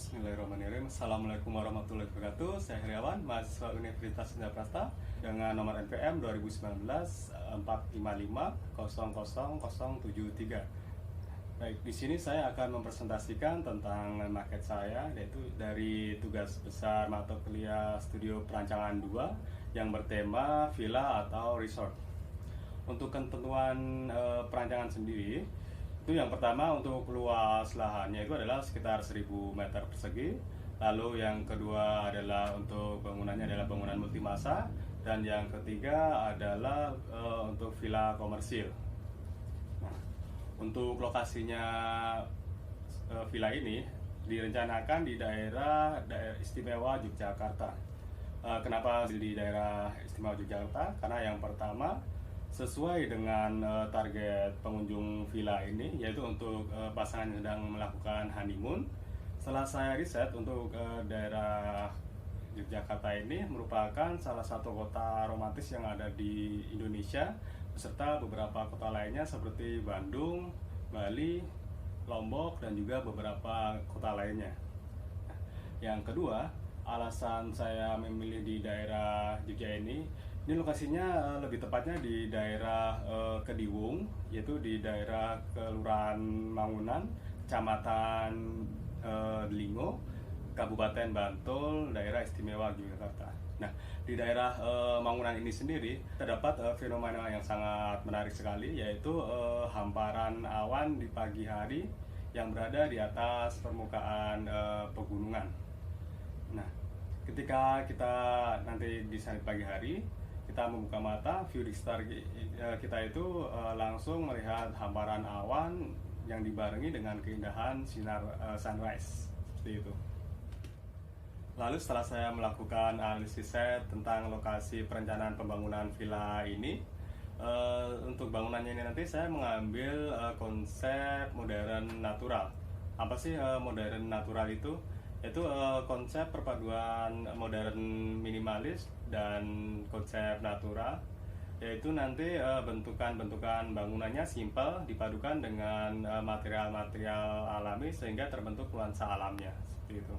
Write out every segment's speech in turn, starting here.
Bismillahirrahmanirrahim. Assalamualaikum warahmatullahi wabarakatuh. Saya Heriawan, mahasiswa Universitas Indraprasta dengan nomor NPM 2019 455 Baik, di sini saya akan mempresentasikan tentang market saya, yaitu dari tugas besar mata kuliah Studio Perancangan 2 yang bertema villa atau resort. Untuk ketentuan perancangan sendiri, itu yang pertama untuk luas lahannya itu adalah sekitar 1000 meter persegi. Lalu yang kedua adalah untuk bangunannya adalah bangunan multimasa, dan yang ketiga adalah untuk villa komersil. Nah, untuk lokasinya villa ini direncanakan di daerah istimewa Yogyakarta. Kenapa di daerah istimewa Yogyakarta? Karena yang pertama, sesuai dengan target pengunjung villa ini, yaitu untuk pasangan yang sedang melakukan honeymoon. Setelah saya riset, untuk daerah Yogyakarta ini merupakan salah satu kota romantis yang ada di Indonesia, beserta beberapa kota lainnya seperti Bandung, Bali, Lombok, dan juga beberapa kota lainnya. Yang kedua, alasan saya memilih di daerah Jogja ini lokasinya lebih tepatnya di daerah Kediwung, yaitu di daerah Kelurahan Mangunan, Kecamatan Delingo, Kabupaten Bantul, daerah istimewa Yogyakarta. Nah, di daerah Mangunan ini sendiri terdapat fenomena yang sangat menarik sekali, yaitu hamparan awan di pagi hari yang berada di atas permukaan pegunungan. Nah, ketika kita nanti di sana pagi hari, kita membuka mata, view di sekitar kita itu langsung melihat hamparan awan yang dibarengi dengan keindahan sinar sunrise, seperti itu. Lalu setelah saya melakukan analisis set tentang lokasi perencanaan pembangunan villa ini, untuk bangunannya ini nanti saya mengambil konsep modern natural. Apa sih modern natural itu? Yaitu konsep perpaduan modern minimalis dan konsep natural, yaitu nanti bentukan-bentukan bangunannya simple dipadukan dengan material-material alami sehingga terbentuk nuansa alamnya, seperti itu.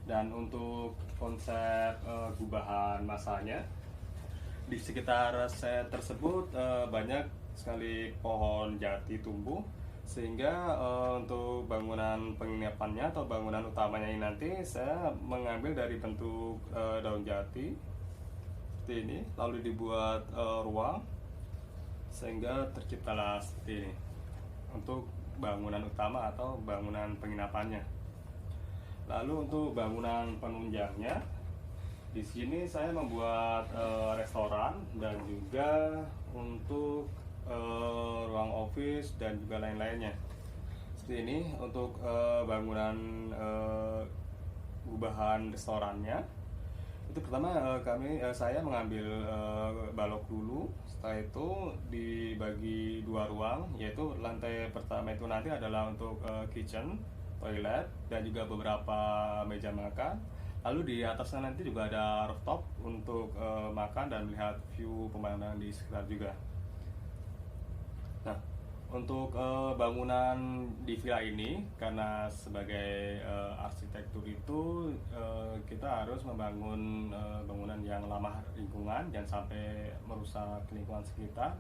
Dan untuk konsep gubahan masanya, di sekitar set tersebut banyak sekali pohon jati tumbuh, sehingga untuk bangunan penginapannya atau bangunan utamanya ini nanti saya mengambil dari bentuk daun jati seperti ini, lalu dibuat ruang sehingga terciptalah seperti ini untuk bangunan utama atau bangunan penginapannya. Lalu untuk bangunan penunjangnya, di sini saya membuat restoran dan juga untuk ruang office dan juga lain-lainnya. Seperti ini untuk bangunan gubahan restorannya. Itu pertama saya mengambil balok dulu. Setelah itu dibagi dua ruang, yaitu lantai pertama itu nanti adalah untuk kitchen, toilet, dan juga beberapa meja makan. Lalu di atasnya nanti juga ada rooftop untuk makan dan melihat view pemandangan di sekitar juga. Nah, untuk bangunan di villa ini, karena sebagai arsitektur itu kita harus membangun bangunan yang ramah lingkungan, jangan sampai merusak lingkungan sekitar.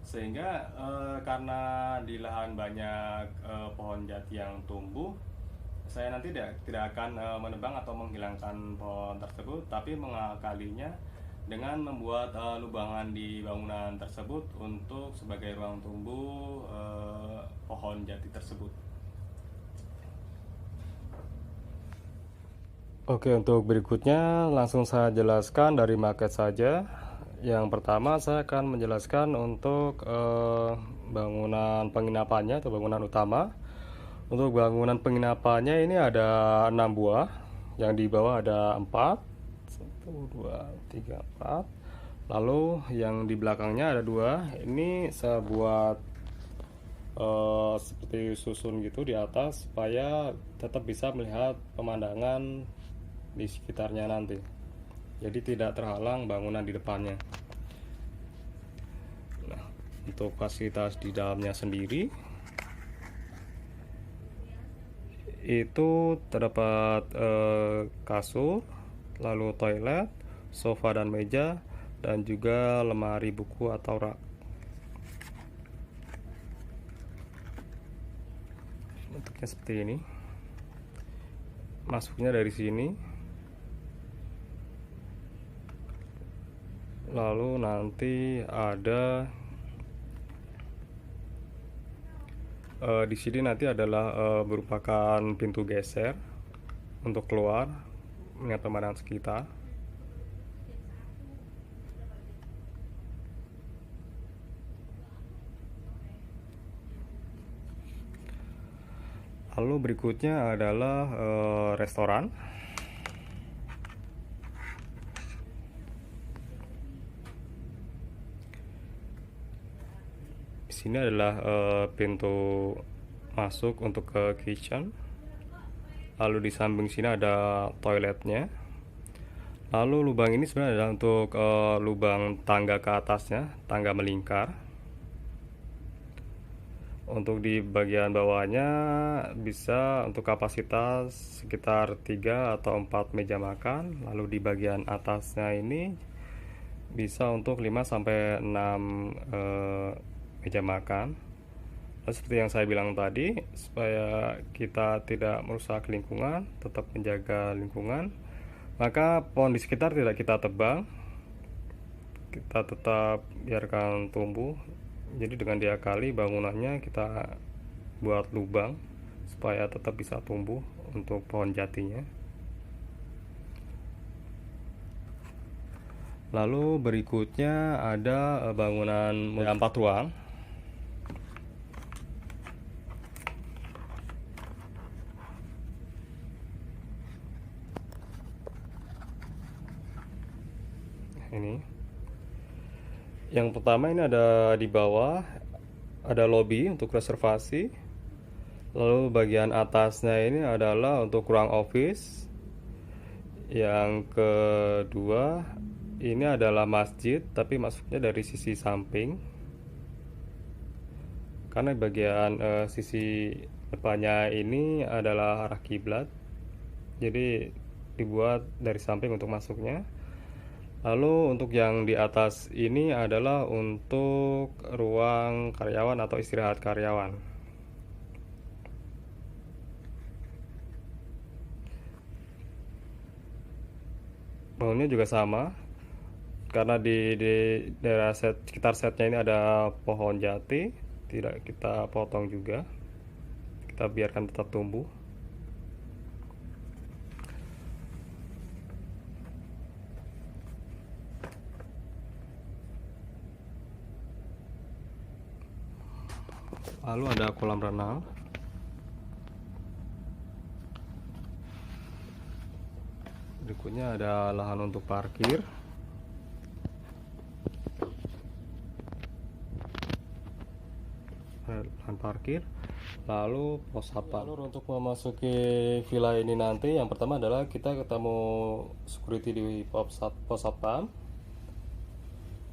Sehingga karena di lahan banyak pohon jati yang tumbuh, saya nanti tidak akan menebang atau menghilangkan pohon tersebut, tapi mengakalinya dengan membuat lubangan di bangunan tersebut untuk sebagai ruang tumbuh pohon jati tersebut. Oke, untuk berikutnya langsung saya jelaskan dari market saja. Yang pertama saya akan menjelaskan untuk bangunan penginapannya atau bangunan utama. Untuk bangunan penginapannya ini ada 6 buah, yang di bawah ada 4, 1, 2, 3, 4. Lalu yang di belakangnya ada 2. Ini saya buat seperti susun gitu di atas supaya tetap bisa melihat pemandangan di sekitarnya nanti. Jadi tidak terhalang bangunan di depannya. Nah, untuk fasilitas di dalamnya sendiri, itu terdapat kasur, lalu toilet, sofa dan meja, dan juga lemari buku atau rak. Bentuknya seperti ini. Masuknya dari sini. Lalu nanti ada di sini nanti adalah merupakan pintu geser untuk keluar melihat pemandangan sekitar. Lalu berikutnya adalah restoran. Di sini adalah pintu masuk untuk ke kitchen. Lalu di samping sini ada toiletnya. Lalu lubang ini sebenarnya adalah untuk lubang tangga ke atasnya, tangga melingkar. Untuk di bagian bawahnya bisa untuk kapasitas sekitar 3 atau 4 meja makan. Lalu di bagian atasnya ini bisa untuk 5 sampai 6 meja makan. Lalu seperti yang saya bilang tadi, supaya kita tidak merusak lingkungan, tetap menjaga lingkungan, maka pohon di sekitar tidak kita tebang, kita tetap biarkan tumbuh. Jadi dengan diakali bangunannya kita buat lubang supaya tetap bisa tumbuh untuk pohon jatinya. Lalu berikutnya ada bangunan 4 ruang. Ini yang pertama, ini ada di bawah, ada lobby untuk reservasi. Lalu bagian atasnya ini adalah untuk ruang office. Yang kedua, ini adalah masjid, tapi masuknya dari sisi samping. Karena bagian sisi depannya ini adalah arah kiblat. Jadi dibuat dari samping untuk masuknya. Lalu untuk yang di atas ini adalah untuk ruang karyawan atau istirahat karyawan. Bangunnya juga sama, karena di daerah sekitar setnya ini ada pohon jati, tidak kita potong juga, kita biarkan tetap tumbuh. Lalu ada kolam renang. Berikutnya ada lahan untuk parkir. Lahan parkir. Lalu pos satpam. Lalu untuk memasuki villa ini nanti, yang pertama adalah kita ketemu security di pos satpam.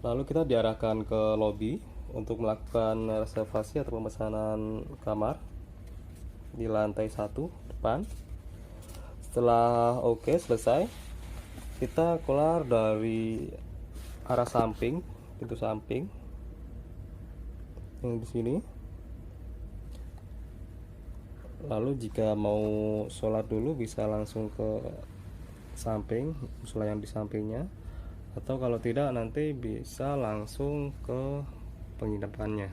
Lalu kita diarahkan ke lobby untuk melakukan reservasi atau pemesanan kamar di lantai 1 depan. Setelah selesai, kita keluar dari arah samping, pintu samping yang di sini. Lalu jika mau sholat dulu bisa langsung ke samping, musola yang di sampingnya, atau kalau tidak nanti bisa langsung ke penginapannya.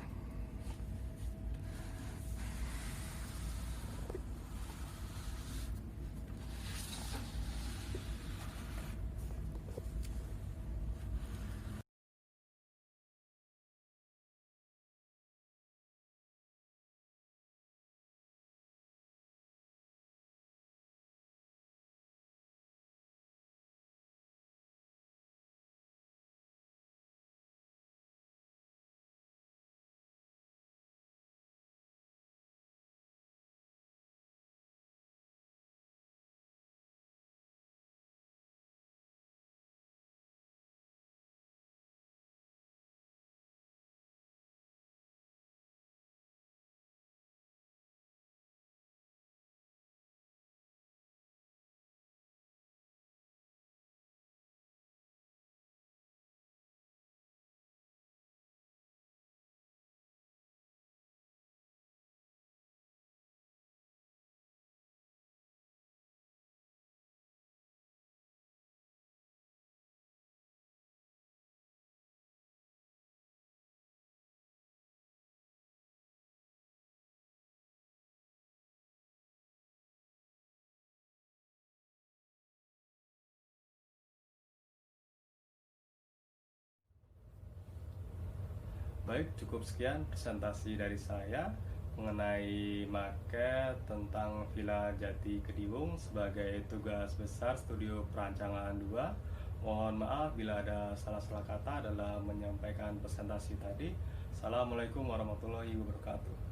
Baik, cukup sekian presentasi dari saya mengenai market tentang Villa Jati Kediwung sebagai tugas besar studio perancangan 2. Mohon maaf bila ada salah-salah kata dalam menyampaikan presentasi tadi. Assalamualaikum warahmatullahi wabarakatuh.